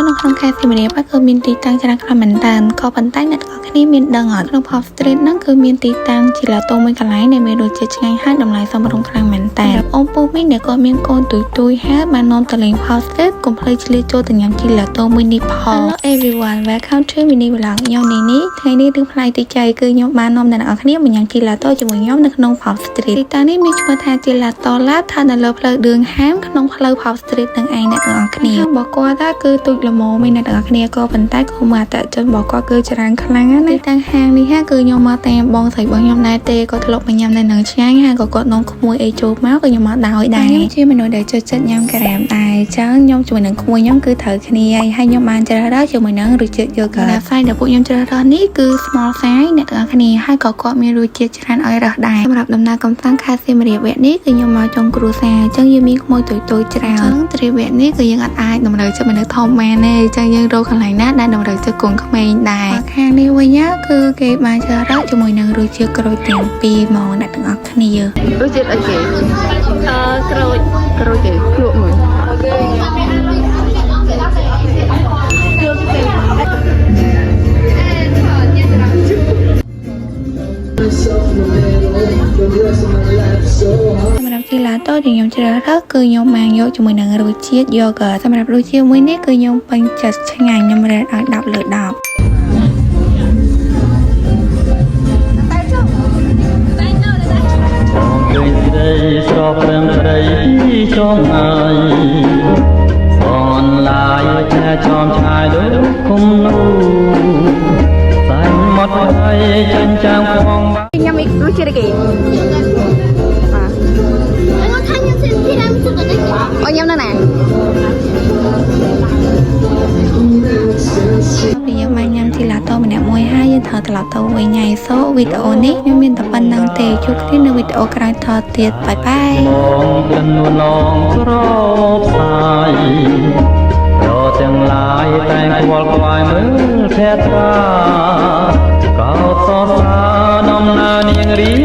តនៅក្នុងខេត្តសៀមរាបគឺមានទីតាំងច្រើនខ្លាំងមែនទែនក៏ប៉ុន្តែអ្នកទាំងអស់គ្នាមានដឹងអត់ក្នុង Pop Street ហ្នឹងគឺមានទីតាំងជាឡាតូមួយកន្លែងដែលមានរសជាតិឆ្ងាញ់ហើយតម្លៃសមរម្យខ្លាំងមែនទែនអូនពូមីអ្នកក៏មានកូនទួយហើយបាននាំទៅលេង Pop Street កុំភ្លេចឆ្លៀតចូលទៅញ៉ាំជីឡាតូមួយនេះផង Hello everyone welcome to mini vlog ខ្ញុំនេះថ្ងៃនេះរឿងផ្លាយទីចៃគឺខ្ញុំបាននាំអ្នកទាំងអស់គ្នាមកញ៉ាំជីឡាតូជាមួយខ្ញុំនៅក្នុង Pop Street ទីតាំងនេះមានឈ្មោះថាជីឡាតូឡាស្ថិតនៅលើផ្លូវឌឿងហាមក្នុងផ្លូវ Pop Street នឹងឯងអ្នកទាំងអស់គ្នារបស់គាត់ថាគឺទូចល្មមឯអ្នកទាំងអស់គ្នាក៏ប៉ុន្តែក៏មកអតិថិជនរបស់គាត់គឺច្រើនខ្លាំងណាស់ទីតាំងហាងនេះគឺខ្ញុំមកតាមបងស្រីរបស់ខ្ញុំដែរទេគាត់ធ្លាប់មកញ៉ាំនៅនឹងឆ្ងាញ់ហើយក៏គាត់នាំក្មួយអីចូលមកក៏ខ្ញុំមកដោយដែរខ្ញុំជាមនុស្សដែលចូលចិត្តញ៉ាំការ៉ាមដែរអញ្ចឹងខ្ញុំជាមួយនឹងក្មួយខ្ញុំគឺត្រូវគ្នាហើយខ្ញុំបានជ្រើសរើសជាមួយនឹងរសជាតិយកកាហ្វេដែលពួកខ្ញុំជ្រើសរើសនេះគឺ small size អ្នកទាំងអស់គ្នាហើយក៏គាត់មានរសជាតិច្រើនឲ្យរើសដែរសម្រាប់ដំណើរកំសាន្តខេត្តសៀមរាបវគ្គនេះគឺខ្ញុំមកចុងគ្រួសារអញ្ចឹងយើងមានក្មួយតូចៗច្រើនអញ្ចឹងទ្រីវគ្គនេះគឺយើងអាចតម្រូវចិត្តមនុស្សធំបានទេអញ្ចឹងយើងរកកន្លែងណាដែលតម្រូវចិត្តកូនក្មេងដែរខាងនេះវិញគឺគេបានជ្រើសរើសជាមួយនឹងរសជាតិក្រូចទាំងពីរមកអ្នកទាំងអស់គ្នារសជាតិអីគេក្រូចទេភ្លក់មើលសម្រាប់ជីឡាតូដែលខ្ញុំជ្រើសរើសគឺខ្ញុំបានយកជាមួយនឹងរសជាតិ yogurt សម្រាប់រសជាតិមួយនេះគឺខ្ញុំពេញចិត្តឆ្ងាញ់ខ្ញុំរែកឲ្យ10លើ10ស្រោបរឹងព្រៃចងហើយសនឡាយតែចំឆាយដូចគុំនូសាញ់មកហើយចាញ់ចាំងផងញ៉ាំរសជាតិអីគេអូញ៉ាំនៅណាយើងបានញ៉ាំជីឡាតូម្នាក់មួយហើយយើងត្រូវត្រឡប់ទៅវិញហើយសូវីដេអូនេះខ្ញុំមានតែប៉ុណ្្នឹងទេជួបគ្នានៅវីដេអូក្រោយថតទៀតបាយបាយបងក្លិននួនឡងស្រោបសាយរទាំងឡាយតែងខ្វល់ខ្វាយមើលភ័ត្រាកោតសរសើរដំណើរនាងរៀង